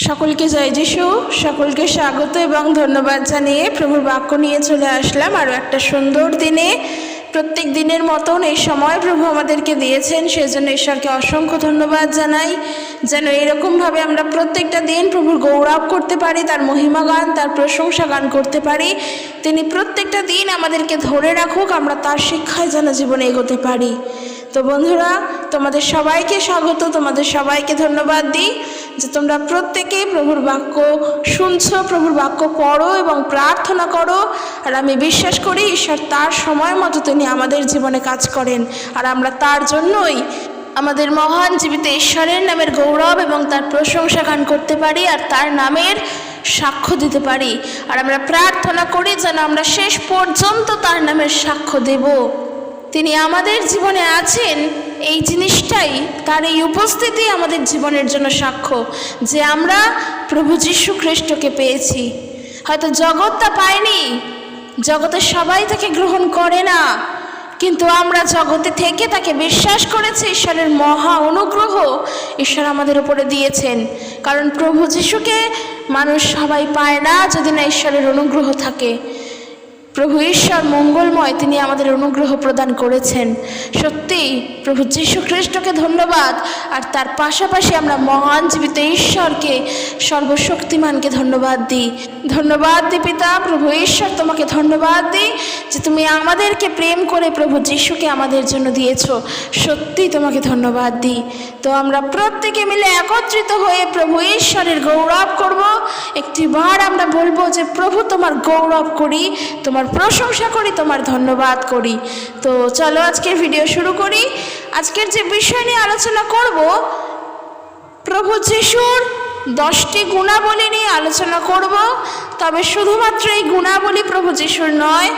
সকলকে জয় যিশু, সকলকে স্বাগত এবং ধন্যবাদ জানিয়ে প্রভুর বাক্য নিয়ে চলে আসলাম আরও একটা সুন্দর দিনে। প্রত্যেক দিনের মতন এই সময় প্রভু আমাদেরকে দিয়েছেন, সেজন্য ঈশ্বরকে অসংখ্য ধন্যবাদ জানাই। যেন এরকমভাবে আমরা প্রত্যেকটা দিন প্রভুর গৌরব করতে পারি, তার মহিমা গান, তার প্রশংসা গান করতে পারি। তিনি প্রত্যেকটা দিন আমাদেরকে ধরে রাখুক, আমরা তার শিক্ষায় যেন জীবনে এগোতে পারি। তো বন্ধুরা, তোমাদের সবাইকে স্বাগত, তোমাদের সবাইকে ধন্যবাদ দিই যে তোমরা প্রত্যেকেই প্রভুর বাক্য শুনছো, প্রভুর বাক্য পড়ো এবং প্রার্থনা করো। আর আমি বিশ্বাস করি ঈশ্বর তার সময় মতো তিনি আমাদের জীবনে কাজ করেন, আর আমরা তার জন্যই আমাদের মহান জীবিত ঈশ্বরের নামের গৌরব এবং তার প্রশংসা গান করতে পারি আর তার নামের সাক্ষ্য দিতে পারি। আর আমরা প্রার্থনা করি যেন আমরা শেষ পর্যন্ত তার নামের সাক্ষ্য দেব। তিনি আমাদের জীবনে আছেন, এই জিনিসটাই, তার এই উপস্থিতি আমাদের জীবনের জন্য সাক্ষ্য যে আমরা প্রভু যীশু খ্রিস্টকে পেয়েছি। হয়তো জগৎ তা পায়নি, জগতের সবাই তাকে গ্রহণ করে না, কিন্তু আমরা জগতে থেকে তাকে বিশ্বাস করেছি। ঈশ্বরের মহা অনুগ্রহ ঈশ্বর আমাদের উপরে দিয়েছেন, কারণ প্রভু যীশুকে মানুষ সবাই পায় না যদি না ঈশ্বরের অনুগ্রহ থাকে। প্রভু ঈশ্বর মঙ্গলময়, তিনি আমাদের অনুগ্রহ প্রদান করেছেন। সত্যি প্রভু যীশু খ্রিস্টকে ধন্যবাদ। আর তার পাশাপাশি আমরা মহান জীবিত ঈশ্বরকে, সর্বশক্তিমানকে ধন্যবাদ দিই। ধন্যবাদ দিই পিতা, প্রভু ঈশ্বর তোমাকে ধন্যবাদ দিই যে তুমি আমাদেরকে প্রেম করে প্রভু যীশুকে আমাদের জন্য দিয়েছো। সত্যি তোমাকে ধন্যবাদ দিই। তো আমরা প্রত্যেকে মিলে একত্রিত হয়ে প্রভু ঈশ্বরের গৌরব করব। একটিবার আমরা বলবো যে প্রভু তোমার গৌরব করি, তোমার প্রশংসা করি, তোমার ধন্যবাদ করি। তো চলো আজকের ভিডিও শুরু করি। আজকের যে বিষয় নিয়ে আলোচনা করব, প্রভু যিশুর 10টি গুণাবলী নিয়ে আলোচনা করব। তবে শুধুমাত্র এই গুণাবলী প্রভু যিশুর নয়,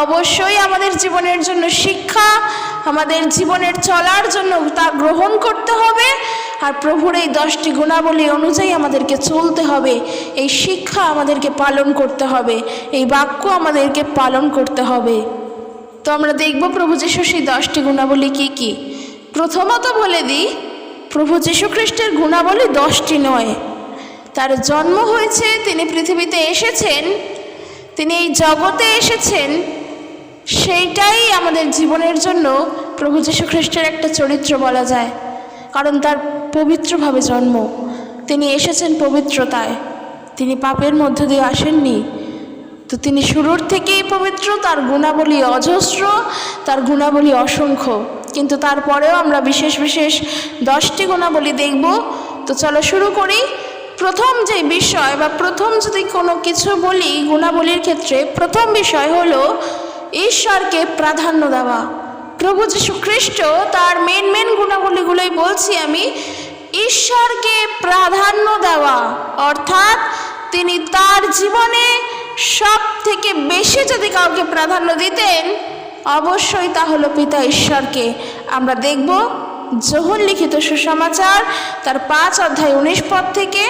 অবশ্যই আমাদের জীবনের জন্য শিক্ষা, আমাদের জীবনের চলার জন্য তা গ্রহণ করতে হবে। আর প্রভুর এই 10টি গুণাবলী অনুযায়ী আমাদেরকে চলতে হবে। এই শিক্ষা আমাদেরকে পালন করতে হবে, এই বাক্য আমাদেরকে পালন করতে হবে। তো আমরা দেখব প্রভু যীশুর সেই 10টি গুণাবলী কি কি। প্রথমত বলে দিই, প্রভু যীশু খ্রিস্টের গুণাবলী 10টি নয়। তার জন্ম হয়েছে, তিনি পৃথিবীতে এসেছেন, তিনি এই জগতে এসেছেন, সেইটাই আমাদের জীবনের জন্য প্রভু যীশু খ্রিস্টের একটা চরিত্র বলা যায়। কারণ তার পবিত্রভাবে জন্ম, তিনি এসেছেন পবিত্রতায়, তিনি পাপের মধ্য দিয়ে আসেননি। তো তিনি শুরুর থেকেই পবিত্র, তার গুণাবলী অজস্র, তার গুণাবলী অসংখ্য। কিন্তু তারপরেও আমরা বিশেষ বিশেষ 10টি গুণাবলী দেখব। তো চলো শুরু করি। প্রথম যে বিষয় বা প্রথম যদি কোনো কিছু বলি গুণাবলীর ক্ষেত্রে, প্রথম বিষয় হলো ঈশ্বরকে প্রাধান্য দেওয়া। প্রভু যীশু খ্রিস্ট তার মেন গুণাবলীগুলোই বলছি আমি। ঈশ্বরকে প্রাধান্য দেওয়া অর্থাৎ তিনি তার জীবনে সব থেকে বেশি যদি কাউকে প্রাধান্য দিতেন, অবশ্যই তা হলো পিতা ঈশ্বরকে। আমরা দেখব যোহন লিখিত সুসমাচার তার 5:19 থেকে।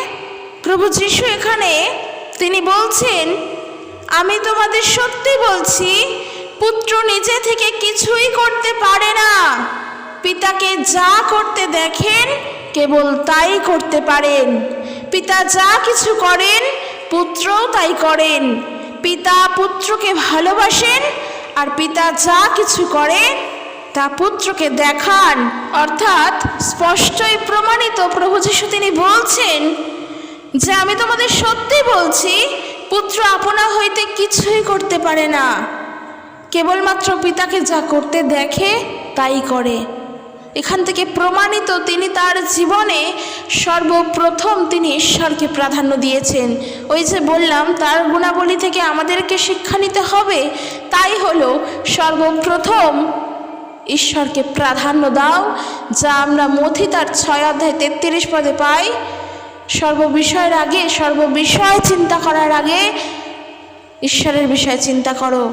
প্রভু যীশু এখানে তিনি বলছেন, আমি তোমাদের সত্যি বলছি, পুত্র নিজে থেকে কিছুই করতে পারে না, পিতাকে যা করতে দেখেন কেবল তাই করতে পারেন। পিতা যা কিছু করেন পুত্রও তাই করেন। পিতা পুত্রকে ভালোবাসেন, আর পিতা যা কিছু করে তা পুত্রকে দেখান। অর্থাৎ স্পষ্টই প্রমাণিত, প্রভু যীশু তিনি বলছেন যে আমি তোমাদের সত্যি বলছি, পুত্র আপনা হইতে কিছুই করতে পারে না, কেবলমাত্র পিতাকে যা করতে দেখে তাই করে। এখান থেকে প্রমাণিত তিনি তার জীবনে সর্বপ্রথম তিনি ঈশ্বরকে প্রাধান্য দিয়েছেন। ওই যে বললাম তার গুণাবলী থেকে আমাদেরকে শিক্ষা নিতে হবে, তাই হলো সর্বপ্রথম ঈশ্বরকে প্রাধান্য দাও, যা আমরা মথি তার 6:33 পাই। সর্ববিষয়ের আগে, সর্ববিষয় চিন্তা করার আগে ঈশ্বরের বিষয়ে চিন্তা করো,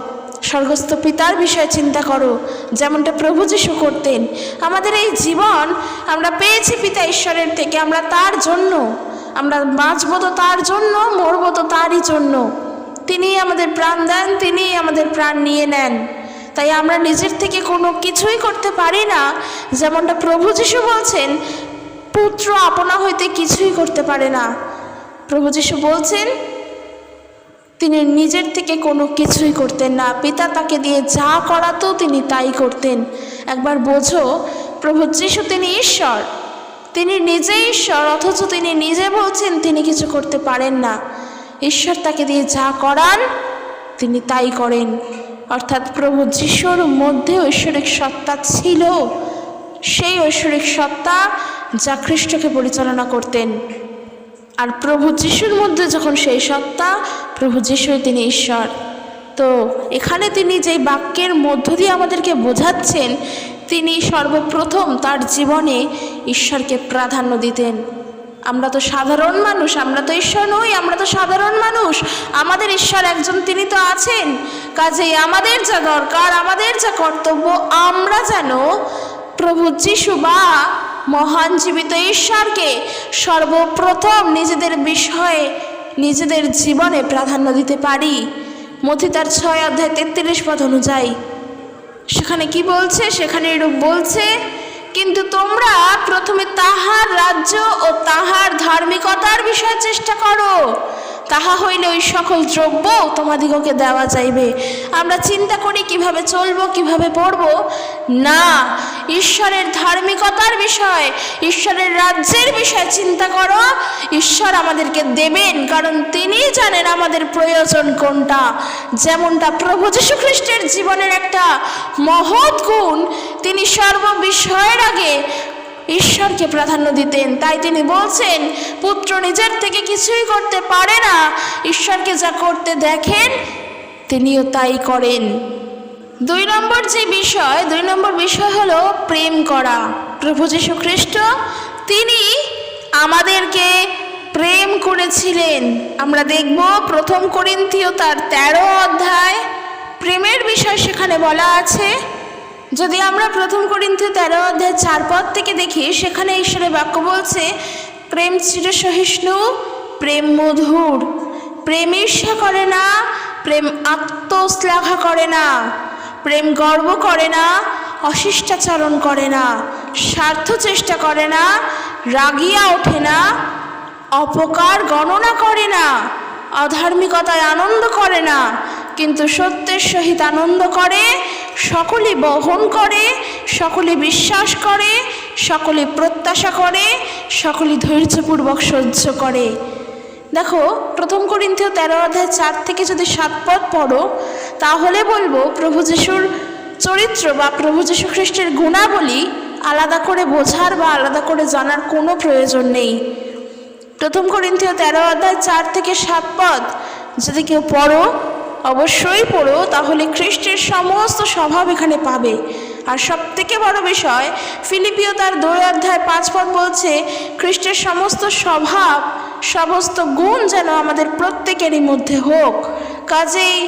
স্বর্গস্থ পিতার বিষয়ে চিন্তা করো, যেমনটা প্রভু যীশু করতেন। আমাদের এই জীবন আমরা পেয়েছি পিতা ঈশ্বরের থেকে, আমরা তার জন্য, আমরা বাঁচব তো তার জন্য, মরব তো তারই জন্য। তিনি আমাদের প্রাণ দেন, তিনি আমাদের প্রাণ নিয়ে নেন। তাই আমরা নিজের থেকে কোনো কিছুই করতে পারি না। যেমনটা প্রভু যীশু বলছেন, পুত্র আপনা হইতে কিছুই করতে পারে না, প্রভু যীশু বলছেন তিনি নিজের থেকে কোনো কিছুই করতেন না, পিতা তাকে দিয়ে যা করাতো তিনি তাই করতেন। একবার বোঝো, প্রভু যীশু তিনি ঈশ্বর, তিনি নিজে ঈশ্বর, অথচ তিনি নিজে বলছেন তিনি কিছু করতে পারেন না। ঈশ্বর তাকে দিয়ে যা করান তিনি তাই করেন। অর্থাৎ প্রভু যীশুর মধ্যে ঐশ্বরিক সত্তা ছিল, সেই ঐশ্বরিক সত্তা যা খ্রিস্টকে পরিচালনা করতেন। আর প্রভু যিশুর মধ্যে যখন সেই সত্তা, প্রভু যিশুই তিনি ঈশ্বর। তো এখানে তিনি যেই বাক্যের মধ্য দিয়ে আমাদেরকে বোঝাচ্ছেন, তিনি সর্বপ্রথম তার জীবনে ঈশ্বরকে প্রাধান্য দিতেন। আমরা তো সাধারণ মানুষ, আমরা তো ঈশ্বর নই, আমরা তো সাধারণ মানুষ। আমাদের ঈশ্বর একজন, তিনি তো আছেন। কাজেই আমাদের যা দরকার, আমাদের যা কর্তব্য, আমরা যেন প্রভু যিশু বা মহান জীবিত ঈশ্বরকে সর্বপ্রথম নিজেদের বিষয়ে, নিজেদের জীবনে প্রাধান্য দিতে পারি। মথি তার 6 অধ্যায় 33 পদ অনুযায়ী সেখানে কি বলছে? সেখানে এরূপ বলছে, কিন্তু তোমরা প্রথমে তাহার রাজ্য ও তাহার ধার্মিকতার বিষয়ে চেষ্টা করো, তাহা হইলে ওই সকল দ্রব্য তোমাদিগকে দেওয়া যাইবে। আমরা চিন্তা করি কিভাবে চলবো, কিভাবে পড়বো, না, ঈশ্বরের ধার্মিকতার বিষয়, ঈশ্বরের রাজ্যের বিষয়ে চিন্তা করো। ঈশ্বর আমাদেরকে দেবেন, কারণ তিনি জানেন আমাদের প্রয়োজন কোনটা। যেমনটা প্রভু যীশু খ্রিস্টের জীবনের একটা মহৎ গুণ, তিনি সর্ববিষয়ের আগে ঈশ্বরকে প্রাধান্য দিতেন। তাই তিনি বলছেন, পুত্র নিজের থেকে কিছুই করতে পারে না, ঈশ্বরকে যা করতে দেখেন তিনিও তাই করেন। 2 নম্বর বিষয় হলো প্রেম করা। প্রভু যীশু খ্রিস্ট তিনি আমাদেরকে প্রেম করেছিলেন। আমরা দেখব 1 করিন্থীয় তার 13 অধ্যায় প্রেমের বিষয় সেখানে বলা আছে। যদি আমরা 1 করিন্থীয় 13 অধ্যায় 4 পদ থেকে দেখি, সেখানে ঈশ্বরের বাক্য বলছে, প্রেম চিরসহিষ্ণু, প্রেম মধুর, প্রেম ঈর্ষা করে না, প্রেম আত্মশ্লাঘা করে না, প্রেম গর্ব করে না, অশিষ্টাচরণ করে না, স্বার্থ চেষ্টা করে না, রাগিয়া ওঠে না, অপকার গণনা করে না, অধার্মিকতায় আনন্দ করে না, কিন্তু সত্যের সহিত আনন্দ করে, সকলে বহন করে, সকলে বিশ্বাস করে, সকলে প্রত্যাশা করে, সকলে ধৈর্যপূর্বক সহ্য করে। দেখো 1 করিন্থীয় 13 অধ্যায় 4 থেকে যদি 7 পদ পড়ো, তাহলে বলবো প্রভু যীশুর চরিত্র বা প্রভু যীশু খ্রিস্টের গুণাবলী আলাদা করে বোঝার বা আলাদা করে জানার কোনো প্রয়োজন নেই। 1 করিন্থীয় 13 অধ্যায় 4 থেকে 7 পদ যদি কেউ পড়ো, অবশ্যই পড়ো, তাহলে খ্রিস্টের সমস্ত স্বভাব এখানে পাবে। আর সব থেকে বড় বিষয়, ফিলিপিও তার 2 অধ্যায় 5 পদ বলছে, খ্রিস্টের সমস্ত স্বভাব, সমস্ত গুণ যেন আমাদের প্রত্যেকেরই মধ্যে হোক। কাজেই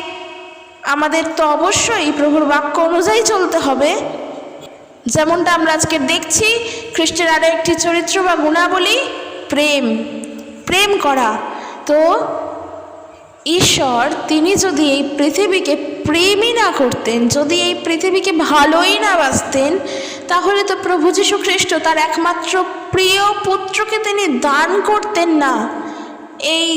আমাদের তো অবশ্যই প্রভুর বাক্য অনুযায়ী চলতে হবে। যেমনটা আমরা আজকে দেখছি, খ্রিস্টের আরও একটি চরিত্র বা গুণাবলী প্রেম করা। তো ঈশ্বর তিনি যদি এই পৃথিবীকে প্রেমই না করতেন, যদি এই পৃথিবীকে ভালোই না বাসতেন, তাহলে তো প্রভু যীশু খ্রিস্ট তার একমাত্র প্রিয় পুত্রকে তিনি দান করতেন না। এই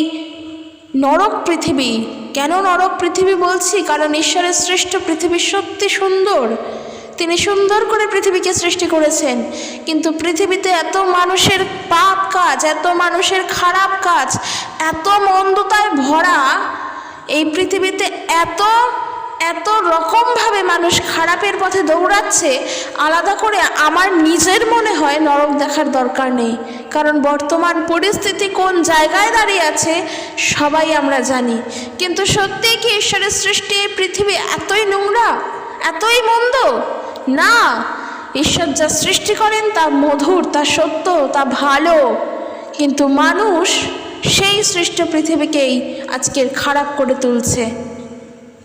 নরক পৃথিবী, কেন নরক পৃথিবী বলছি? কারণ ঈশ্বরের সৃষ্ট পৃথিবী সত্যি সুন্দর, তিনি সুন্দর করে পৃথিবীকে সৃষ্টি করেছেন, কিন্তু পৃথিবীতে এত মানুষের পাপ কাজ, এত মানুষের খারাপ কাজ, এত মন্দতায় ভরা, এই পৃথিবীতে এত এত রকমভাবে মানুষ খারাপের পথে দৌড়াচ্ছে, আলাদা করে আমার নিজের মনে হয় নরক দেখার দরকার নেই। কারণ বর্তমান পরিস্থিতি কোন জায়গায় দাঁড়িয়ে আছে সবাই আমরা জানি। কিন্তু সত্যিই কি ঈশ্বরের সৃষ্টি এই পৃথিবী এতই নোংরা, এতই মন্দ? না, ঈশ্বর যা সৃষ্টি করেন তা মধুর, তা সত্য, তা ভালো। কিন্তু মানুষ সেই সৃষ্ট পৃথিবীকেই আজকের খারাপ করে তুলছে,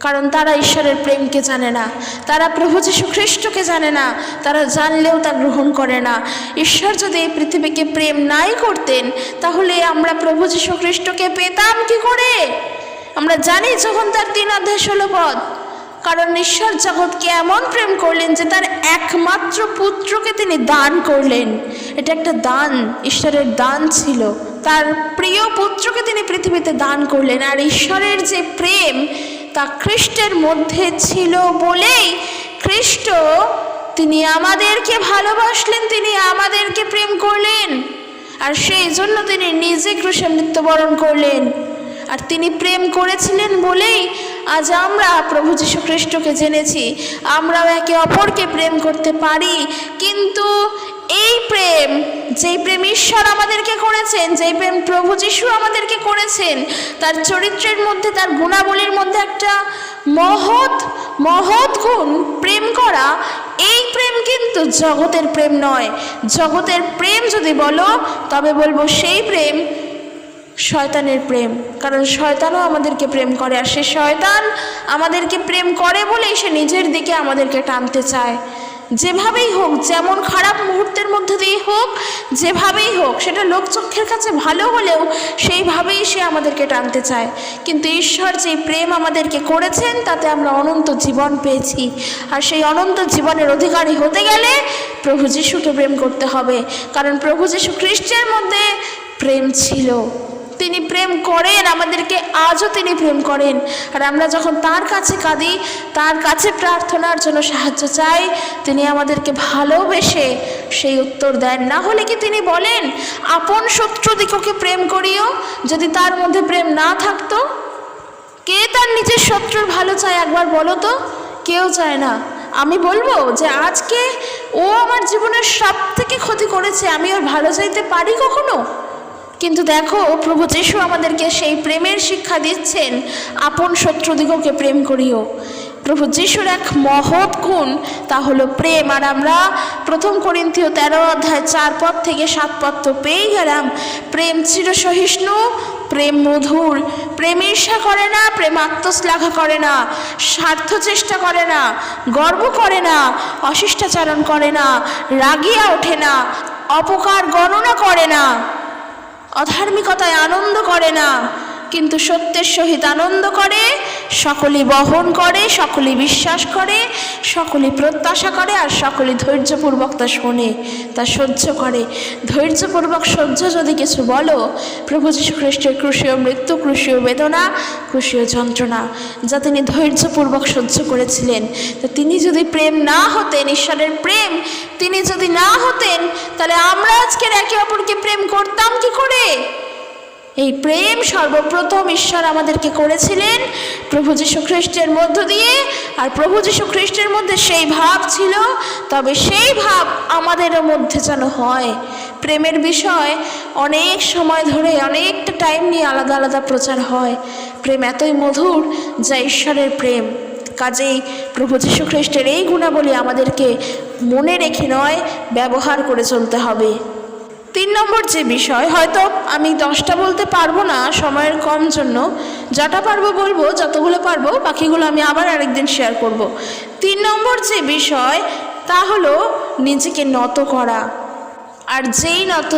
কারণ তারা ঈশ্বরের প্রেমকে জানে না, তারা প্রভু যীশু খ্রিস্টকে জানে না, তারা জানলেও তা গ্রহণ করে না। ঈশ্বর যদি এই পৃথিবীকে প্রেম নাই করতেন, তাহলে আমরা প্রভু যীশু খ্রিস্টকে পেতাম কি করে? আমরা জানি যখন তার 3 অধ্যায় 16 পদ, কারণ ঈশ্বর জগৎকে এমন প্রেম করলেন যে তার একমাত্র পুত্রকে তিনি দান করলেন। এটা একটা দান, ঈশ্বরের দান ছিল, তার প্রিয় পুত্রকে তিনি পৃথিবীতে দান করলেন। আর ঈশ্বরের যে প্রেম তা খ্রিস্টের মধ্যে ছিল বলেই খ্রিস্ট তিনি আমাদেরকে ভালোবাসলেন, তিনি আমাদেরকে প্রেম করলেন, আর সেই জন্য তিনি নিজে ক্রুশে মৃত্যুবরণ করলেন। আর তিনি প্রেম করেছিলেন বলেই আজ আমরা প্রভু যীশু খ্রিস্টকে জেনেছি, আমরাও একে অপরকে প্রেম করতে পারি। কিন্তু এই প্রেম, যেই প্রেম ঈশ্বর আমাদেরকে করেছেন, যেই প্রেম প্রভু যীশু আমাদেরকে করেছেন, তার চরিত্রের মধ্যে, তার গুণাবলীর মধ্যে একটা মহৎ গুণ প্রেম করা। এই প্রেম কিন্তু জগতের প্রেম নয়। জগতের প্রেম যদি বলো তবে বলবো সেই প্রেম শয়তানের প্রেম, কারণ শয়তানও আমাদেরকে প্রেম করে, আর সে শয়তান আমাদেরকে প্রেম করে বলেই সে নিজের দিকে আমাদেরকে টানতে চায়। যেভাবেই হোক, যেমন খারাপ মুহূর্তের মধ্যে দিয়ে হোক, যেভাবেই হোক, সেটা লোকচক্ষের কাছে ভালো হলেও সেইভাবেই সে আমাদেরকে টানতে চায়। কিন্তু ঈশ্বর যে প্রেম আমাদেরকে করেছেন তাতে আমরা অনন্ত জীবন পেয়েছি, আর সেই অনন্ত জীবনের অধিকারী হতে গেলে প্রভু যীশুকে প্রেম করতে হবে, কারণ প্রভু যীশু খ্রিস্টের মধ্যে প্রেম ছিল। তিনি প্রেম করেন, আমাদেরকে আজও তিনি প্রেম করেন। আর আমরা যখন তার কাছে কাঁদি, তার কাছে প্রার্থনার জন্য সাহায্য চাই, তিনি আমাদেরকে ভালোবেসে সেই উত্তর দেন। না হলে কি তিনি বলেন আপন শত্রুদিগকে প্রেম করিও? যদি তার মধ্যে প্রেম না থাকতো, কে তার নিজের শত্রুর ভালো চায় একবার বলো তো? কেউ চায় না। আমি বলবো যে আজকে ও আমার জীবনের সব থেকে ক্ষতি করেছে, আমি ওর ভালো চাইতে পারি কখনো? কিন্তু দেখো, প্রভু যীশু আমাদেরকে সেই প্রেমের শিক্ষা দিচ্ছেন, আপন শত্রুদিগকে প্রেম করিও। প্রভু যীশুর এক মহৎ গুণ, তা হলো প্রেম। আর আমরা 1 করিন্থীয় 13 অধ্যায় 4 পদ থেকে 7 পদ তো পেয়ে গেলাম। প্রেম চিরসহিষ্ণু, প্রেম মধুর, প্রেম ঈর্ষা করে না, প্রেম আত্মশ্লাঘা করে না, স্বার্থ চেষ্টা করে না, গর্ব করে না, অশিষ্টাচারণ করে না, রাগিয়া ওঠে না, অপকার গণনা করে না, অধার্মিকতায় আনন্দ করে না, কিন্তু সত্যের সহিত আনন্দ করে, সকলেই বহন করে, সকলেই বিশ্বাস করে, সকলেই প্রত্যাশা করে, আর সকলেই ধৈর্যপূর্বক তা শোনে, তা সহ্য করে। ধৈর্যপূর্বক সহ্য যদি কিছু বলো, প্রভু যীশু খ্রিস্টের ক্রুশীয় মৃত্যু, ক্রুশীয় বেদনা, ক্রুশীয় যন্ত্রণা যা তিনি ধৈর্যপূর্বক সহ্য করেছিলেন, তা তিনি যদি প্রেম না হতেন, ঈশ্বরের প্রেম তিনি যদি না হতেন, তাহলে আমরা আজকের একে অপরকে প্রেম করতাম কি করে? এই প্রেম সর্বপ্রথম ঈশ্বর আমাদেরকে করেছিলেন প্রভু যীশু খ্রিস্টের মধ্য দিয়ে। আর প্রভু যীশু খ্রিস্টের মধ্যে সেই ভাব ছিল, তবে সেই ভাব আমাদেরও মধ্যে যেন হয়। প্রেমের বিষয় অনেক সময় ধরে, অনেকটা টাইম নিয়ে আলাদা আলাদা প্রচার হয়। প্রেম এতই মধুর যা ঈশ্বরের প্রেম। কাজেই প্রভু যীশু খ্রিস্টের এই গুণাবলী আমাদেরকে মনে রেখে নয়, ব্যবহার করে চলতে হবে। 3 নম্বর যে বিষয়, হয়তো আমি 10টা বলতে পারবো না সময়ের কম জন্য, যটা পারবো বলবো, যতগুলো পারবো বাকিগুলো আমি আবার আরেকদিন শেয়ার করব। 3 নম্বর যে বিষয় তা হলো নিজেকে নত করা। আর যেই নত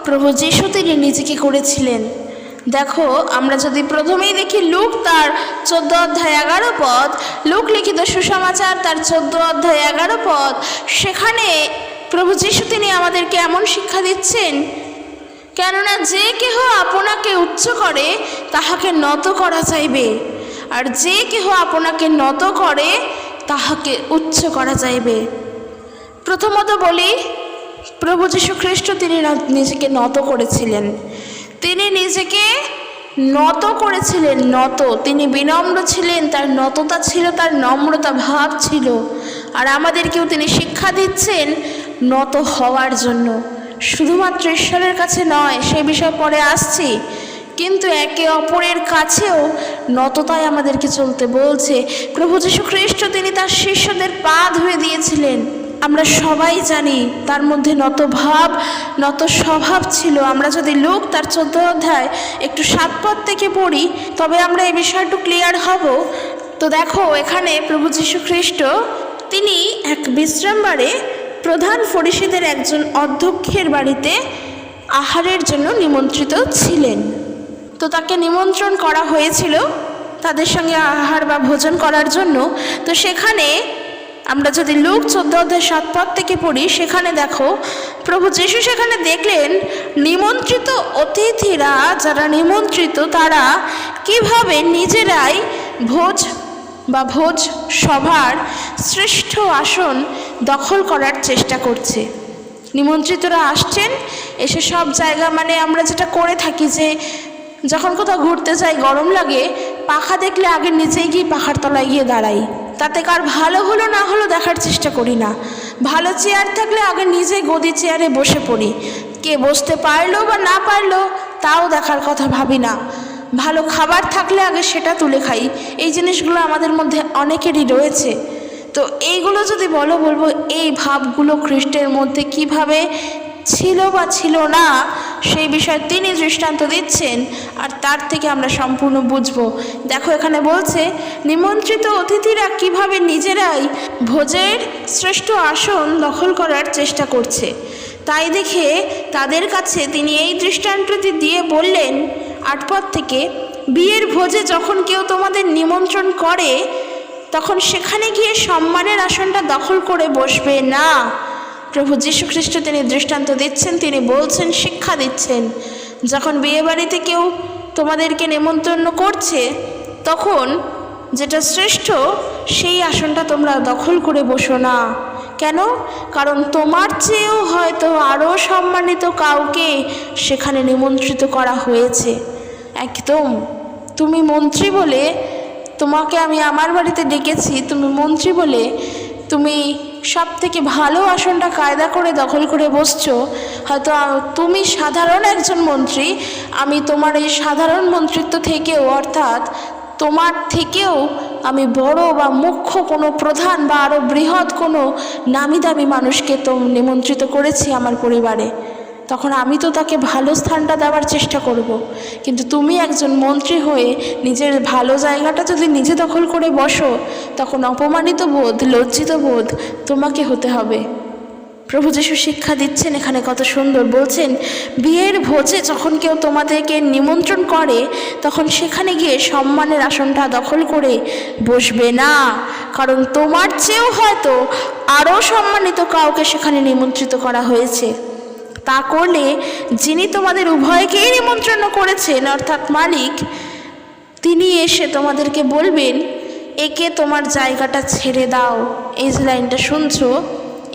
প্রভু যীশু তিনি নিজেকে করেছিলেন। দেখো, আমরা যদি প্রথমেই দেখি লুক তার 14 অধ্যায় 11 পদ, লুক লিখিত সুসমাচার তার 14 অধ্যায় 11 পদ, সেখানে প্রভু যীশু তিনি আমাদেরকে এমন শিক্ষা দিচ্ছেন, কেননা যে কেহ আপনাকে উচ্চ করে তাহাকে নত করা যাইবে, আর যে কেহ আপনাকে নত করে তাহাকে উচ্চ করা যাইবে। প্রথমত বলি, প্রভু যীশু খ্রিস্ট তিনি নিজেকে নত করেছিলেন। তিনি নিজেকে নত করেছিলেন, নত। তিনি বিনম্র ছিলেন, তার নততা ছিল, তার নম্রতা ভাব ছিল। আর আমাদেরকেও তিনি শিক্ষা দিচ্ছেন নত হওয়ার জন্য, শুধুমাত্র ঈশ্বরের কাছে নয়, সে বিষয় পরে আসছি, কিন্তু একে অপরের কাছেও নততায় আমাদেরকে চলতে বলছে। প্রভু যীশু খ্রিস্ট তিনি তার শিষ্যদের পা ধুয়ে দিয়েছিলেন। আমরা সবাই জানি তার মধ্যে নত ভাব, নত স্বভাব ছিল। আমরা যদি লুক তার 14 অধ্যায় একটু 7 পদ থেকে পড়ি, তবে আমরা এই বিষয়টা ক্লিয়ার হব। তো দেখো, এখানে প্রভু যীশু খ্রিস্ট তিনি এক বিশ্রামবারে প্রধান ফরিসীদের একজন অধ্যক্ষের বাড়িতে আহারের জন্য নিমন্ত্রিত ছিলেন। তো তাকে নিমন্ত্রণ করা হয়েছিল তাদের সঙ্গে আহার বা ভোজন করার জন্য। তো সেখানে আমরা যদি লুক 14:7 থেকে পড়ি, সেখানে দেখো প্রভু যিশু সেখানে দেখলেন নিমন্ত্রিত অতিথিরা, যারা নিমন্ত্রিত, তারা কিভাবে নিজেরাই ভোজ সভার শ্রেষ্ঠ আসন দখল করার চেষ্টা করছে। নিমন্ত্রিতরা আসছেন, এসে সব জায়গা, মানে আমরা যেটা করে থাকি যে যখন কোথাও ঘুরতে যাই, গরম লাগে, পাখা দেখলে আগে নিচেই গিয়ে পাখার তলায় গিয়ে দাঁড়াই, তাতে কার ভালো হলো না হলো দেখার চেষ্টা করি না। ভালো চেয়ার থাকলে আগে নিজে গদি চেয়ারে বসে পড়ি, কে বসতে পারলো বা না পারলো তাও দেখার কথা ভাবি না। ভালো খাবার থাকলে আগে সেটা তুলে খাই। এই জিনিসগুলো আমাদের মধ্যে অনেকেরই রয়েছে। তো এইগুলো যদি বলবো এই ভাবগুলো খ্রিস্টের মধ্যে কিভাবে ছিল বা ছিল না, সেই বিষয়ে তিনি দৃষ্টান্ত দিচ্ছেন, আর তার থেকে আমরা সম্পূর্ণ বুঝবো। দেখো এখানে বলছে নিমন্ত্রিত অতিথিরা কিভাবে নিজেরাই ভোজের শ্রেষ্ঠ আসন দখল করার চেষ্টা করছে। তাই দেখে তাদের কাছে তিনি এই দৃষ্টান্তটি দিয়ে বললেন 8 পদ থেকে, বিয়ের ভোজে যখন কেউ তোমাদের নিমন্ত্রণ করে তখন সেখানে গিয়ে সম্মানের আসনটা দখল করে বসবে না। প্রভু যীশু খ্রিস্ট তিনি দৃষ্টান্ত দিচ্ছেন, তিনি বলছেন, শিক্ষা দিচ্ছেন, যখন বিয়ে বাড়িতে কেউ তোমাদেরকে নিমন্ত্রণ করছে তখন যেটা শ্রেষ্ঠ সেই আসনটা তোমরা দখল করে বসো না। কেন? কারণ তোমার চেয়েও হয়তো আরও সম্মানিত কাউকে সেখানে নিমন্ত্রিত করা হয়েছে। একদম তুমি মন্ত্রী বলে তোমাকে আমি আমার বাড়িতে ডেকেছি, তুমি মন্ত্রী বলে তুমি সব থেকে ভালো আসনটা কায়দা করে দখল করে বসছো। হয়তো তুমি সাধারণ একজন মন্ত্রী, আমি তোমার এই সাধারণ মন্ত্রিত্ব থেকেও, অর্থাৎ তোমার থেকেও আমি বড় বা মুখ্য কোনো প্রধান বা আরও বৃহৎ কোনো নামি দামি মানুষকে তো নিমন্ত্রিত করেছি আমার পরিবারে, তখন আমি তো তাকে ভালো স্থানটা দেওয়ার চেষ্টা করব। কিন্তু তুমি একজন মন্ত্রী হয়ে নিজের ভালো জায়গাটা যদি নিজে দখল করে বসো, তখন অপমানিত বোধ, লজ্জিত বোধ তোমাকে হতে হবে। প্রভু যীশু শিক্ষা দিচ্ছেন এখানে, কত সুন্দর বলছেন, বিয়ের ভোজে যখন কেউ তোমাদেরকে নিমন্ত্রণ করে তখন সেখানে গিয়ে সম্মানের আসনটা দখল করে বসবে না, কারণ তোমার চেয়েও হয়তো আরও সম্মানিত কাউকে সেখানে নিমন্ত্রিত করা হয়েছে। তা করলে যিনি তোমাদের উভয়কেই নিমন্ত্রণ করেছেন, অর্থাৎ মালিক, তিনি এসে তোমাদেরকে বলবেন, একে তোমার জায়গাটা ছেড়ে দাও। এই যে লাইনটা শুনছো,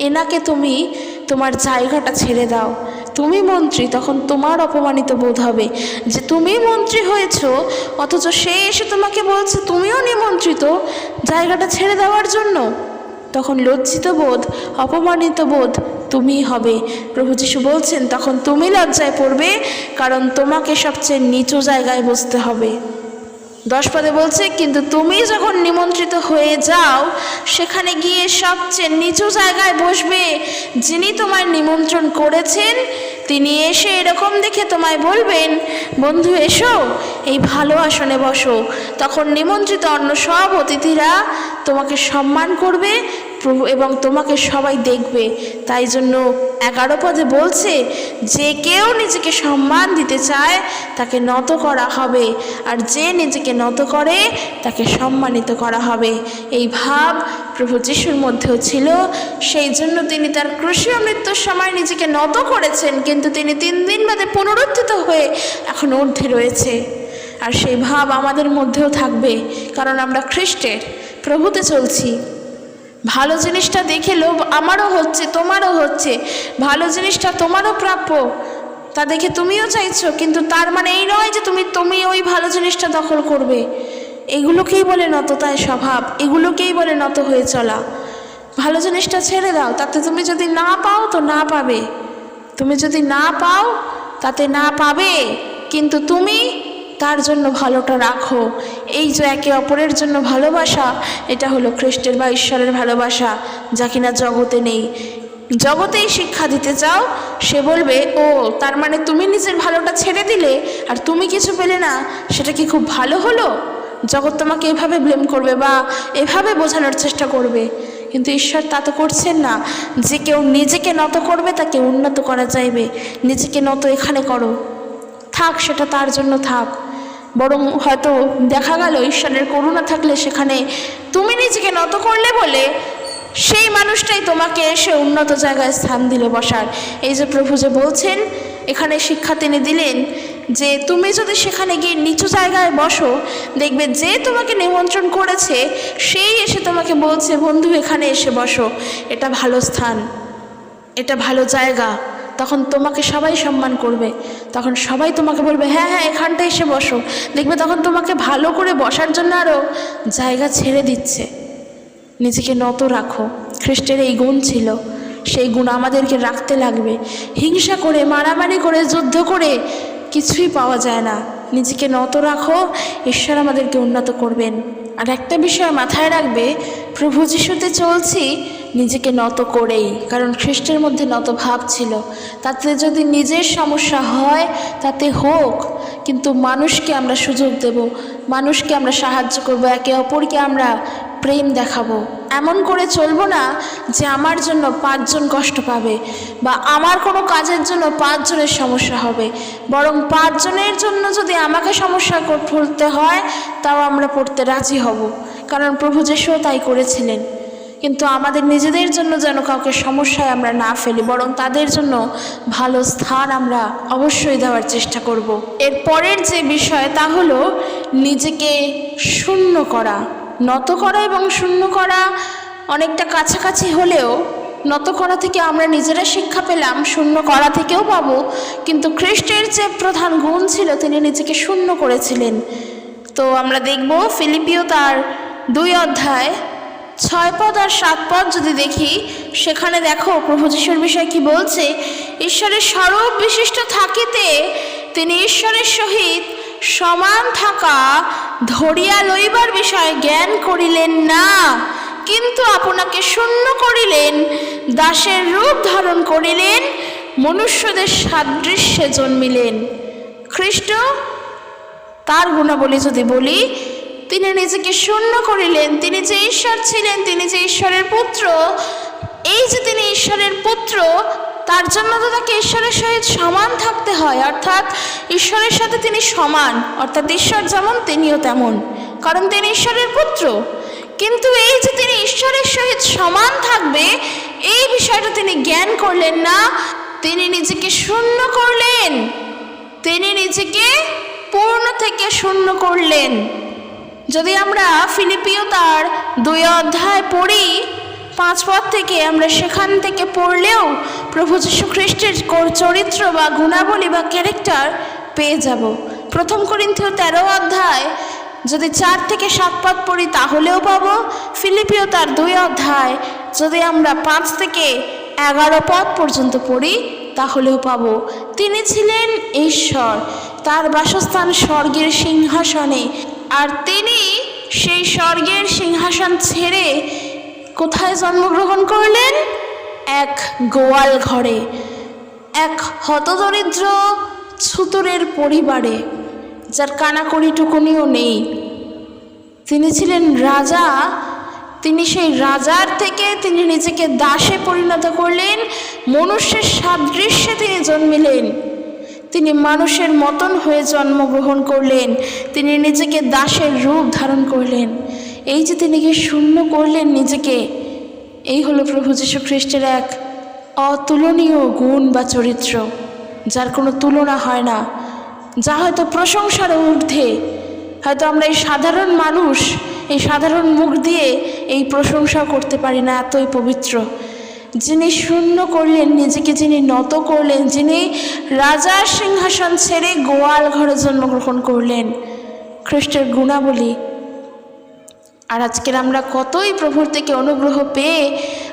এনাকে তুমি তোমার জায়গাটা ছেড়ে দাও। তুমি মন্ত্রী, তখন তোমার অপমানিত বোধ হবে যে তুমি মন্ত্রী হয়েছো, অথচ সে এসে তোমাকে বলছে তুমিও নিমন্ত্রিত, জায়গাটা ছেড়ে দেওয়ার জন্য। তখন লজ্জিত বোধ, অপমানিত বোধ তুমি হবে। প্রভু যীশু বলছেন তখন তুমি লজ্জায় পড়বে, কারণ তোমাকে সবচেয়ে নিচু জায়গায় বসতে হবে। 10 পদে বলছে, কিন্তু তুমি যখন নিমন্ত্রিত হয়ে যাও সেখানে গিয়ে সবচেয়ে নিচু জায়গায় বসবে। যিনি তোমায় নিমন্ত্রণ করেছেন তিনি এসে এরকম দেখে তোমায় বলবেন, বন্ধু এসো এই ভালো আসনে বসো। তখন নিমন্ত্রিত অন্য সব অতিথিরা তোমাকে সম্মান করবে এবং তোমাকে সবাই দেখবে। তাই জন্য 11 পদে বলছে, যে কেউ নিজেকে সম্মান দিতে চায় তাকে নত করা হবে, আর যে নিজেকে নত করে তাকে সম্মানিত করা হবে। এই ভাব প্রভু যিশুর মধ্যেও ছিল, সেই জন্য তিনি তার ক্রুশীয় মৃত্যুর সময় নিজেকে নত করেছেন, কিন্তু তিনি 3 দিন বাদে পুনরুত্থিত হয়ে এখন ঊর্ধ্বে রয়েছে। আর সেই ভাব আমাদের মধ্যেও থাকবে, কারণ আমরা খ্রিস্টের, প্রভুতে চলছি। ভালো জিনিসটা দেখে লোভ আমারও হচ্ছে, তোমারও হচ্ছে, ভালো জিনিসটা তোমারও প্রাপ্য, তা দেখে তুমিও চাইছো, কিন্তু তার মানে এই নয় যে তুমি ওই ভালো জিনিসটা দখল করবে। এগুলোকেই বলে নততায় স্বভাব, এগুলোকেই বলে নত হয়ে চলা। ভালো জিনিসটা ছেড়ে দাও, তাতে তুমি যদি না পাও তো না পাবে, তুমি যদি না পাও তাতে না পাবে, কিন্তু তুমি তার জন্য ভালোটা রাখো। এই যে একে অপরের জন্য ভালোবাসা, এটা হলো খ্রিস্টের বা ঈশ্বরের ভালোবাসা, যা কিনা জগতে নেই। জগতেই শিক্ষা দিতে চাও, সে বলবে, ও তার মানে তুমি নিজের ভালোটা ছেড়ে দিলে আর তুমি কিছু পেলে না, সেটা কি খুব ভালো হলো? জগৎ তোমাকে এভাবে ব্লেম করবে বা এভাবে বোঝানোর চেষ্টা করবে। কিন্তু ঈশ্বর তা তো করছেন না। যে কেউ নিজেকে নত করবে তাকে উন্নত করা যাইবে। নিজেকে নত এখানে করো, থাক, সেটা তার জন্য থাক। বরং হয়তো দেখা গেল ঈশ্বরের করুণা থাকলে সেখানে তুমি নিজেকে নত করলে বলে সেই মানুষটাই তোমাকে এসে উন্নত জায়গায় স্থান দিল বসার। এই যে প্রভু যে বলছেন, এখানে শিক্ষা তিনি দিলেন যে তুমি যদি সেখানে গিয়ে নিচু জায়গায় বসো, দেখবে যে তোমাকে নিমন্ত্রণ করেছে সেই এসে তোমাকে বলছে, বন্ধু এখানে এসে বসো, এটা ভালো স্থান, এটা ভালো জায়গা। তখন তোমাকে সবাই সম্মান করবে, তখন সবাই তোমাকে বলবে হ্যাঁ হ্যাঁ এখানটা এসে বসো। দেখবে তখন তোমাকে ভালো করে বসার জন্য আরও জায়গা ছেড়ে দিচ্ছে। নিজেকে নত রাখো। খ্রিস্টের এই গুণ ছিল, সেই গুণ আমাদেরকে রাখতে লাগবে। হিংসা করে, মারামারি করে, যুদ্ধ করে কিছুই পাওয়া যায় না। নিজেকে নত রাখো, ঈশ্বর আমাদেরকে উন্নত করবেন। আর একটা বিষয় মাথায় রাখবে, প্রভু যিশুতে চলছি নিজেকে নত করেই, কারণ খ্রিস্টের মধ্যে নত ভাব ছিল। তাতে যদি নিজের সমস্যা হয় তাতে হোক, কিন্তু মানুষকে আমরা সুযোগ দেব, মানুষকে আমরা সাহায্য করব, একে অপরকে আমরা প্রেম দেখাবো। এমন করে চলবো না যে আমার জন্য 5 জন কষ্ট পাবে বা আমার কোনো কাজের জন্য 5 জনের সমস্যা হবে, বরং 5 জনের জন্য যদি আমাকে সমস্যা পড়তে হয় তাও আমরা পড়তে রাজি হব, কারণ প্রভু যিশুও তাই করেছিলেন। কিন্তু আমাদের নিজেদের জন্য যেন কাউকে সমস্যায় আমরা না ফেলি, বরং তাদের জন্য ভালো স্থান আমরা অবশ্যই দেওয়ার চেষ্টা করব। এর পরের যে বিষয় তা হলো নিজেকে শূন্য করা। নত করা এবং শূন্য করা অনেকটা কাছাকাছি হলেও নত করা থেকে আমরা নিজেরা শিক্ষা পেলাম, শূন্য করা থেকেও পাবো। কিন্তু খ্রিস্টের যে প্রধান গুণ ছিল, তিনি নিজেকে শূন্য করেছিলেন। তো আমরা দেখব ফিলিপিও তার 2 অধ্যায় 6 পদ আর 7 পদ যদি দেখি, সেখানে দেখো প্রভু যিশুর বিষয়ে কি বলছে। ঈশ্বরের স্বরূপ বিশিষ্ট থাকিতে তিনি ঈশ্বরের সহিত সমান থাকা ধরিয়া লইবার বিষয়ে জ্ঞান করিলেন না, কিন্তু আপনাকে শূন্য করিলেন, দাসের রূপ ধারণ করিলেন, মনুষ্যদের সাদৃশ্যে জন্মিলেন। খ্রিস্ট তার গুণাবলী যদি বলি, তিনি নিজেকে শূন্য করিলেন। তিনি যে ঈশ্বর ছিলেন, তিনি যে ঈশ্বরের পুত্র, এই যে তিনি ঈশ্বরের পুত্র, তার জন্য তো তাকে ঈশ্বরের সহিত সমান থাকতে হয়, অর্থাৎ ঈশ্বরের সাথে তিনি সমান, অর্থাৎ ঈশ্বর যেমন তিনিও তেমন, কারণ তিনি ঈশ্বরের পুত্র। কিন্তু এই যে তিনি ঈশ্বরের সহিত সমান থাকবে, এই বিষয়টা তিনি জ্ঞান করলেন না। তিনি নিজেকে শূন্য করলেন, তিনি নিজেকে পূর্ণ থেকে শূন্য করলেন। যদি আমরা ফিলিপিও তার 2 অধ্যায় পড়ি 5 পদ থেকে, আমরা সেখান থেকে পড়লেও প্রভু যীশু খ্রিস্টের চরিত্র বা গুণাবলী বা ক্যারেক্টার পেয়ে যাব। 1 করিন্থীয় 13 অধ্যায় যদি 4 থেকে 7 পদ পড়ি তাহলেও পাবো। ফিলিপিও তার 2 অধ্যায় যদি আমরা 5 থেকে 11 পদ পর্যন্ত পড়ি তাহলেও পাবো। তিনি ছিলেন ঈশ্বর, তার বাসস্থান স্বর্গের সিংহাসনে, আর তিনি সেই স্বর্গের সিংহাসন ছেড়ে কোথায় জন্মগ্রহণ করলেন? এক গোয়াল ঘরে, এক হতদরিদ্র ছুতুরের পরিবারে, যার কানাকড়িটুকুনিও নেই। তিনি ছিলেন রাজা, তিনি সেই রাজার থেকে তিনি নিজেকে দাসে পরিণত করলেন, মনুষ্যের সাদৃশ্যে তিনি জন্মিলেন, তিনি মানুষের মতন হয়ে জন্মগ্রহণ করলেন, তিনি নিজেকে দাসের রূপ ধারণ করলেন। এই যে তিনি শূন্য করলেন নিজেকে, এই হলো প্রভু যীশু খ্রিস্টের এক অতুলনীয় গুণ বা চরিত্র, যার কোনো তুলনা হয় না, যা হয়তো প্রশংসার ঊর্ধ্বে। হয়তো আমরা এই সাধারণ মানুষ, এই সাধারণ মুখ দিয়ে এই প্রশংসা করতে পারি না, এতই পবিত্র। যিনি শূন্য করলেন নিজেকে, যিনি নত করলেন, যিনি রাজার সিংহাসন ছেড়ে গোয়াল ঘরে জন্মগ্রহণ করলেন, খ্রিস্টের গুণাবলী। আর আজকের আমরা কতই প্রভুর থেকে অনুগ্রহ পেয়ে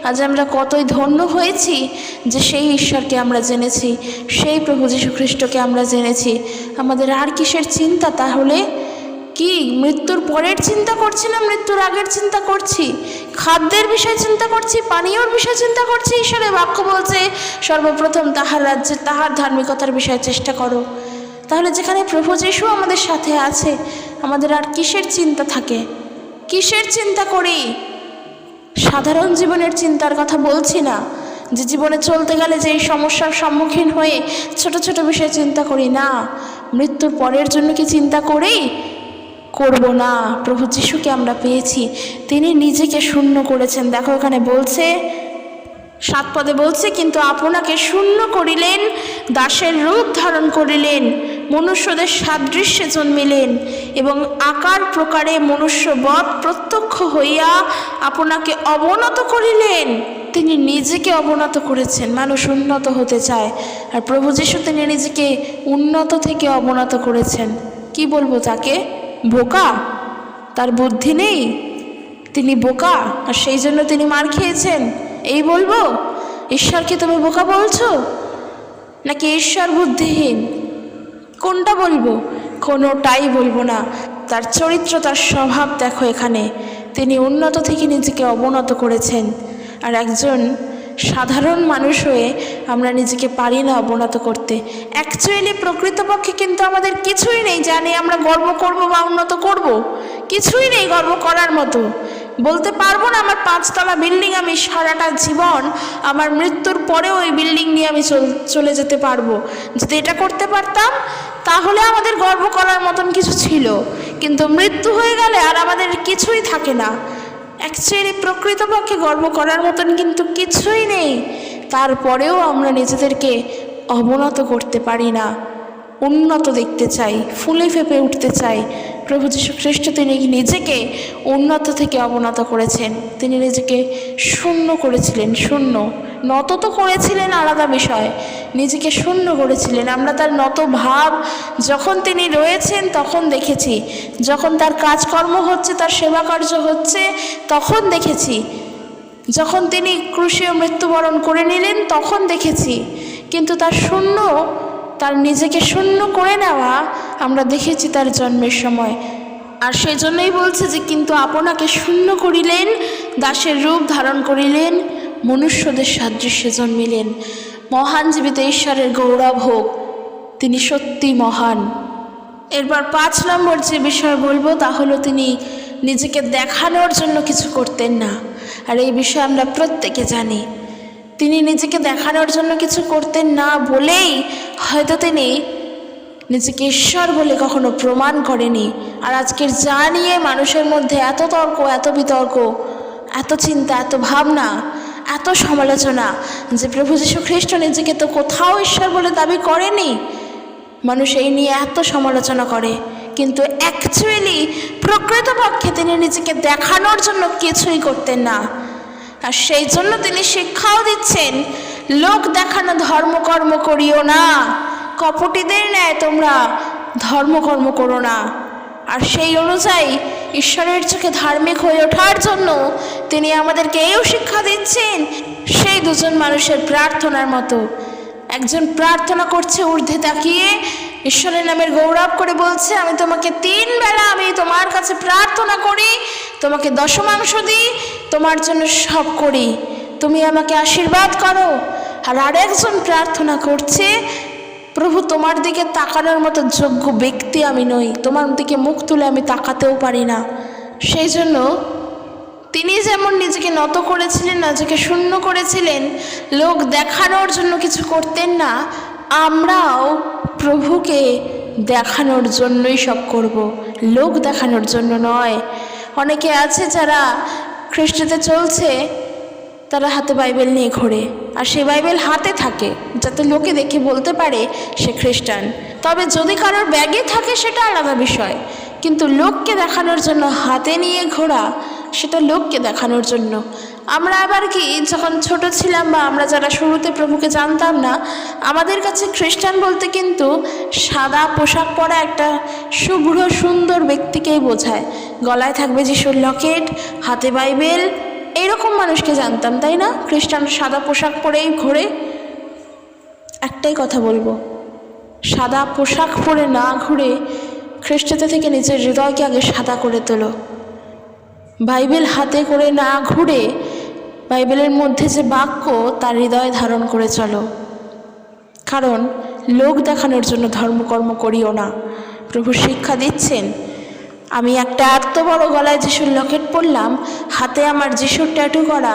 আজ আমরা কতই ধন্য হয়েছি যে সেই ঈশ্বরকে আমরা জেনেছি, সেই প্রভু যীশু খ্রিস্টকে আমরা জেনেছি। আমাদের আর কিসের চিন্তা তাহলে? কি মৃত্যুর পরের চিন্তা করছি না মৃত্যুর আগের চিন্তা করছি? খাদ্যের বিষয় চিন্তা করছি, পানীয়র বিষয় চিন্তা করছি? ঈশ্বরের বাক্য বলছে সর্বপ্রথম তাহার রাজ্যে, তাহার ধার্মিকতার বিষয়ে চেষ্টা করো। তাহলে যেখানে প্রভু যীশু আমাদের সাথে আছে, আমাদের আর কিসের চিন্তা থাকে? কিসের চিন্তা করি? সাধারণ জীবনের চিন্তার কথা বলছি না, যে জীবনে চলতে গেলে যে এই সমস্যার সম্মুখীন হয়ে ছোট ছোট বিষয়ে চিন্তা করি না। মৃত্যুর পরের জন্য কি চিন্তা করি? করব না। প্রভু যিশুকে আমরা পেয়েছি, তিনি নিজেকে শূন্য করেছেন। দেখো এখানে বলছে, 7 পদে বলছে, কিন্তু আপনাকে শূন্য করিলেন, দাসের রূপ ধারণ করিলেন, মনুষ্যদের সাদৃশ্যে জন্মিলেন এবং আকার প্রকারে মনুষ্যবৎ প্রত্যক্ষ হইয়া আপনাকে অবনত করিলেন। তিনি নিজেকে অবনত করেছেন। মানুষ উন্নত হতে চায়, আর প্রভু যিশু তিনি নিজেকে উন্নত থেকে অবনত করেছেন। কি বলবো তাকে? বোকা? তার বুদ্ধি নেই? তিনি বোকা আর সেই জন্য তিনি মার খেয়েছেন, এই বলবো? ঈশ্বরকে তুমি বোকা বলছো, নাকি ঈশ্বর বুদ্ধিহীন? কোনটা বলবো? কোনোটাই বলবো না। তার চরিত্র, তার স্বভাব দেখো এখানে, তিনি উন্নত থেকে নিজেকে অবনত করেছেন। আর একজন সাধারণ মানুষ হয়ে আমরা নিজেকে পারি না অবনত করতে। অ্যাকচুয়ালি প্রকৃতপক্ষে কিন্তু আমাদের কিছুই নেই জানি আমরা গর্ব করব বা উন্নত করব, কিছুই নেই গর্ব করার মতো। বলতে পারবো না আমার 5 তলা বিল্ডিং, আমি সারাটা জীবন আমার মৃত্যুর পরেও ওই বিল্ডিং নিয়ে আমি চলে যেতে পারবো। যদি এটা করতে পারতাম তাহলে আমাদের গর্ব করার মতন কিছু ছিল, কিন্তু মৃত্যু হয়ে গেলে আর আমাদের কিছুই থাকে না। অ্যাকচুয়ালি প্রকৃতপক্ষে গর্ব করার মতন কিন্তু কিছুই নেই, তারপরেও আমরা নিজেদেরকে অবনত করতে পারি না। উন্নত দেখতে চাই, ফুলে ফেঁপে উঠতে চাই। প্রভু যীশু খ্রিস্ট তিনি নিজেকে উন্নত থেকে অবনত করেছেন। তিনি নিজেকে শূন্য করেছিলেন। শূন্য, নত তো করেছিলেন আলাদা বিষয়, নিজেকে শূন্য করেছিলেন। আমরা তার নত ভাব যখন তিনি রয়েছেন তখন দেখেছি, যখন তার কাজকর্ম হচ্ছে, তার সেবা কার্য হচ্ছে তখন দেখেছি, যখন তিনি ক্রুশে মৃত্যুবরণ করে নিলেন তখন দেখেছি। কিন্তু তার শূন্য, তার নিজেকে শূন্য করে নেওয়া আমরা দেখেছি তার জন্মের সময়। আর সেই জন্যই বলছে যে, কিন্তু আপনাকে শূন্য করিলেন, দাসের রূপ ধারণ করিলেন, মনুষ্যদের সাদৃশ্যে জন্মিলেন। মহান জীবিত ঈশ্বরের গৌরব হোক, তিনি সত্যি মহান। এরপর 5 নম্বর যে বিষয় বলবো তা হলো, তিনি নিজেকে দেখানোর জন্য কিছু করতেন না। আর এই বিষয়ে আমরা প্রত্যেকে জানি, তিনি নিজেকে দেখানোর জন্য কিছু করতেন না বলেই হয়তো তিনি নিজেকে ঈশ্বর বলে কখনো প্রমাণ করেনি। আর আজকের যা নিয়ে মানুষের মধ্যে এত তর্ক, এত বিতর্ক, এত চিন্তা, এত ভাবনা, এত সমালোচনা, যে প্রভু যীশু খ্রিস্ট নিজেকে তো কোথাও ঈশ্বর বলে দাবি করেনি, মানুষ এই নিয়ে এত সমালোচনা করে। কিন্তু অ্যাকচুয়ালি প্রকৃতপক্ষে তিনি নিজেকে দেখানোর জন্য কিছুই করতেন না। আর সেই জন্য তিনি শিক্ষাও দিচ্ছেন, লোক দেখানো ধর্মকর্ম করিও না, কপটীদের ন্যায় তোমরা ধর্মকর্ম করো না। আর সেই অনুযায়ী ঈশ্বরের চোখে ধার্মিক হয়ে ওঠার জন্য তিনি আমাদেরকে এও শিক্ষা দিচ্ছেন, সেই 2জন মানুষের প্রার্থনার মতো। একজন প্রার্থনা করছে ঊর্ধ্বে তাকিয়ে, ঈশ্বরের নামের গৌরব করে বলছে, আমি তোমাকে 3 বেলা আমি তোমার কাছে প্রার্থনা করি, তোমাকে দশমাংশ দিই, তোমার জন্য সব করি, তুমি আমাকে আশীর্বাদ করো। আর আরেকজন প্রার্থনা করছে, প্রভু তোমার দিকে তাকানোর মতো যোগ্য ব্যক্তি আমি নই, তোমার দিকে মুখ তুলে আমি তাকাতেও পারি না। সেই জন্য তিনি যেমন নিজেকে নত করেছিলেন, নিজেকে শূন্য করেছিলেন, লোক দেখানোর জন্য কিছু করতেন না, আমরাও প্রভুকে দেখানোর জন্যই সব করব, লোক দেখানোর জন্য নয়। অনেকে আছে যারা খ্রিস্টতে চলছে, তারা হাতে বাইবেল নিয়ে ঘোরে, আর সে বাইবেল হাতে থাকে যাতে লোকে দেখে বলতে পারে সে খ্রিস্টান। তবে যদি কারোর ব্যাগে থাকে সেটা আলাদা বিষয়, কিন্তু লোককে দেখানোর জন্য হাতে নিয়ে ঘোরা, সেটা লোককে দেখানোর জন্য। আমরা আবার কি, যখন ছোট ছিলাম বা আমরা যারা শুরুতে প্রভুকে জানতাম না, আমাদের কাছে খ্রিস্টান বলতে কিন্তু সাদা পোশাক পরা একটা শুভ্র সুন্দর ব্যক্তিকেই বোঝায়, গলায় থাকবে যিশুর লকেট, হাতে বাইবেল, এইরকম মানুষকে জানতাম, তাই না? খ্রিস্টান সাদা পোশাক পরেই ঘোরে। একটাই কথা বলবো, সাদা পোশাক পরে না ঘুরে খ্রিস্টতে থেকে নিজের হৃদয়কে আগে সাদা করে তোলো। বাইবেল হাতে করে না ঘুরে বাইবেলের মধ্যে যে বাক্য, তার হৃদয় ধারণ করে চলো। কারণ লোক দেখানোর জন্য ধর্মকর্ম করিও না। প্রভু শিক্ষা দিচ্ছেন, আমি একটা এত বড় গলায় যিশুর লকেট পরলাম, হাতে আমার যিশুর ট্যাটু করা,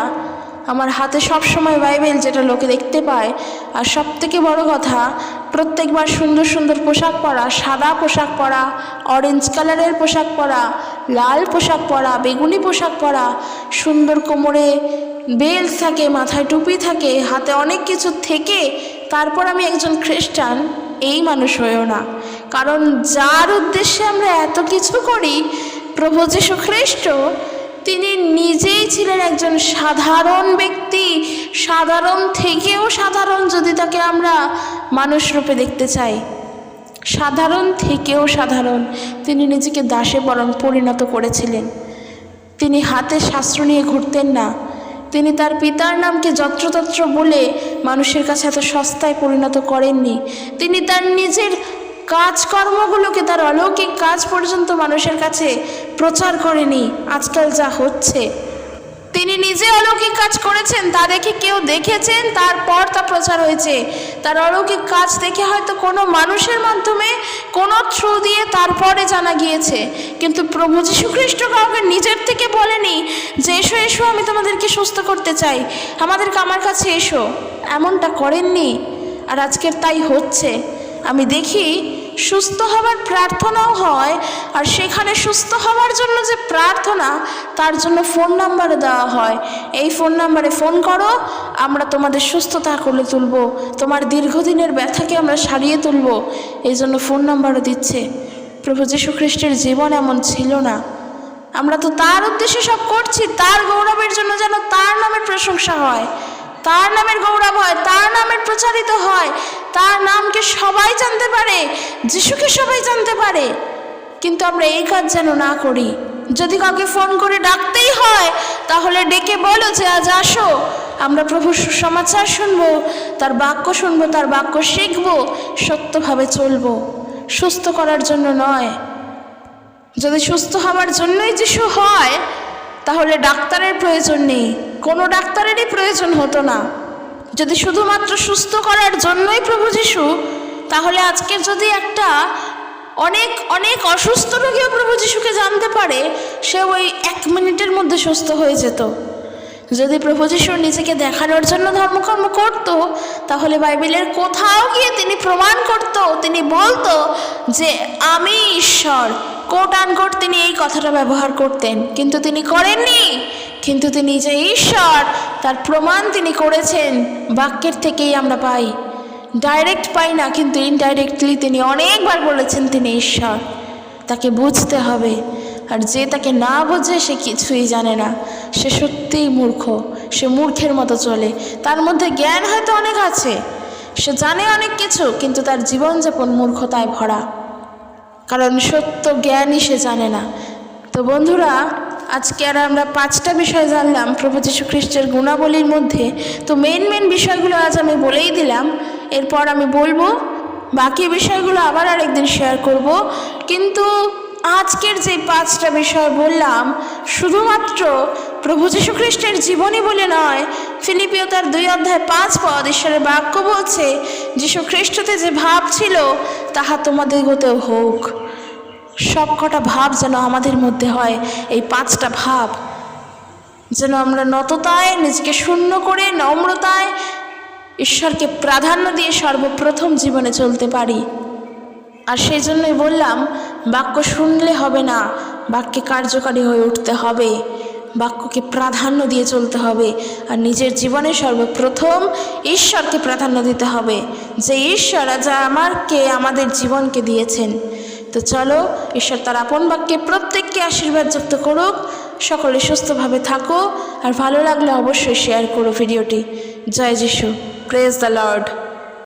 আমার হাতে সব সময় বাইবেল, যেটা লোকে দেখতে পায়। আর সব থেকে বড় কথা, প্রত্যেকবার সুন্দর সুন্দর পোশাক পরা, সাদা পোশাক পরা, অরেঞ্জ কালারের পোশাক পরা, লাল পোশাক পরা, বেগুনি পোশাক পরা, সুন্দর কোমরে বেল্ট থাকে, মাথায় টুপি থাকে, হাতে অনেক কিছু থেকে তারপর আমি একজন খ্রিস্টান, এই মানুষ হয়েও না। কারণ যার উদ্দেশ্যে আমরা এত কিছু করি, প্রভু যীশু খ্রিস্ট, তিনি নিজেই ছিলেন একজন সাধারণ ব্যক্তি। সাধারণ থেকেও সাধারণ, যদি তাকে আমরা মানুষ রূপে দেখতে চাই, সাধারণ থেকেও সাধারণ, তিনি নিজেকে দাসে পরিণত করেছিলেন। তিনি হাতে শাস্ত্র নিয়ে ঘুরতেন না। তিনি তার পিতার নামকে যত্রতত্র বলে মানুষের কাছে এত সস্তায় পরিণত করেননি। তিনি তার নিজের কাজকর্মগুলোকে, তার অলৌকিক কাজ পর্যন্ত মানুষের কাছে প্রচার করেনি আজকাল যা হচ্ছে। তিনি নিজে অলৌকিক কাজ করেছেন, তা দেখে কেউ দেখেছেন, তারপর তা প্রচার হয়েছে। তার অলৌকিক কাজ দেখে হয়তো কোনো মানুষের মাধ্যমে, কোনো থ্রু দিয়ে তারপরে জানা গিয়েছে। কিন্তু প্রভু যীশু খ্রিস্ট কাউকে নিজের থেকে বলেনি যে এসো এসো, আমি তোমাদেরকে সুস্থ করতে চাই, আমার কাছে এসো। এমনটা করেননি। আর আজকের তাই হচ্ছে। আমি দেখি সুস্থ হবার প্রার্থনাও হয়, আর সেখানে সুস্থ হওয়ার জন্য যে প্রার্থনা, তার জন্য ফোন নাম্বারও দেওয়া হয়। এই ফোন নাম্বারে ফোন করো, আমরা তোমাদের সুস্থতা করে তুলব, তোমার দীর্ঘদিনের ব্যথাকে আমরা সারিয়ে তুলব, এই জন্য ফোন নাম্বারও দিচ্ছে। প্রভু যীশু খ্রিস্টের জীবন এমন ছিল না। আমরা তো তার উদ্দেশ্যে সব করছি, তার গৌরবের জন্য, যেন তার নামের প্রশংসা হয়, তার নামের গৌরব হয়, তার নামের প্রচারিত হয়, তার নামকে সবাই জানতে পারে, যিশুকে সবাই জানতে পারে। কিন্তু আমরা এই কাজ যেন না করি। যদি কাউকে ফোন করে ডাকতেই হয়, তাহলে ডেকে বলো যে আজ আসো, আমরা প্রভুর সুসমাচার শুনবো, তার বাক্য শুনবো, তার বাক্য শিখবো, সত্যভাবে চলবো, সুস্থ করার জন্য নয়। যদি সুস্থ হওয়ার জন্যই যিশু হয়, তাহলে ডাক্তারের প্রয়োজন নেই, কোনো ডাক্তারেরই প্রয়োজন হতো না। যদি শুধুমাত্র সুস্থ করার জন্যই প্রভু যীশু, তাহলে আজকের যদি একটা অনেক অনেক অসুস্থ রোগীও প্রভু যীশুকে জানতে পারে, সে ওই 1 মিনিটের মধ্যে সুস্থ হয়ে যেত। যদি প্রভু যীশু নিজেকে দেখানোর জন্য ধর্মকর্ম করত, তাহলে বাইবেলের কোথাও গিয়ে তিনি প্রমাণ করত, তিনি বলতো যে আমি ঈশ্বর, কোট আনকোট তিনি এই কথাটা ব্যবহার করতেন। কিন্তু তিনি করেননি। কিন্তু তিনি যে ঈশ্বর, তার প্রমাণ তিনি করেছেন। বাক্যের থেকেই আমরা পাই, ডাইরেক্ট পাই না, কিন্তু ইনডাইরেক্টলি তিনি অনেকবার বলেছেন তিনি ঈশ্বর। তাকে বুঝতে হবে। আর যে তাকে না বোঝে, সে কিছুই জানে না, সে সত্যিই মূর্খ, সে মূর্খের মতো চলে। তার মধ্যে জ্ঞান হয়তো অনেক আছে, সে জানে অনেক কিছু, কিন্তু তার জীবনযাপন মূর্খতায় ভরা, কারণ সত্য জ্ঞানই সে জানে না। তো বন্ধুরা, আজকে আর আমরা 5টা বিষয় জানলাম প্রভু যীশু খ্রিস্টের গুণাবলীর মধ্যে। তো মেন বিষয়গুলো আজ আমি বলেই দিলাম। এরপর আমি বলবো, বাকি বিষয়গুলো আবার আরেকদিন শেয়ার করব। কিন্তু আজকের যে 5টা বিষয় বললাম, শুধুমাত্র প্রভু যীশু খ্রিস্টের জীবনী বলে নয়। ফিলিপিও তার 2:5 ঈশ্বরের বাক্য বলছে, যীশু খ্রিস্টতে যে ভাব ছিল, তাহা তোমাদের গতেও হোক। সব কটা ভাব যেন আমাদের মধ্যে হয়। এই 5টা ভাব যেন আমরা নততায়, নিজেকে শূন্য করে, নম্রতায় ঈশ্বরকে প্রাধান্য দিয়ে সর্বপ্রথম জীবনে চলতে পারি। আর সেই জন্যই বললাম, বাক্য শুনলে হবে না, বাক্যে কার্যকারী হয়ে উঠতে হবে, বাক্যকে প্রাধান্য দিয়ে চলতে হবে। আর নিজের জীবনে সর্বপ্রথম ঈশ্বরকে প্রাধান্য দিতে হবে, যে ঈশ্বর যা আমাদের জীবনকে দিয়েছেন। তো চলো, ঈশ্বর তার আপন বাক্যে প্রত্যেককে আশীর্বাদ যুক্ত করুক। সকলে সুস্থভাবে থাকো, আর ভালো লাগলে অবশ্যই শেয়ার করো ভিডিওটি। জয় যিশু, প্রেজ দ্য লর্ড।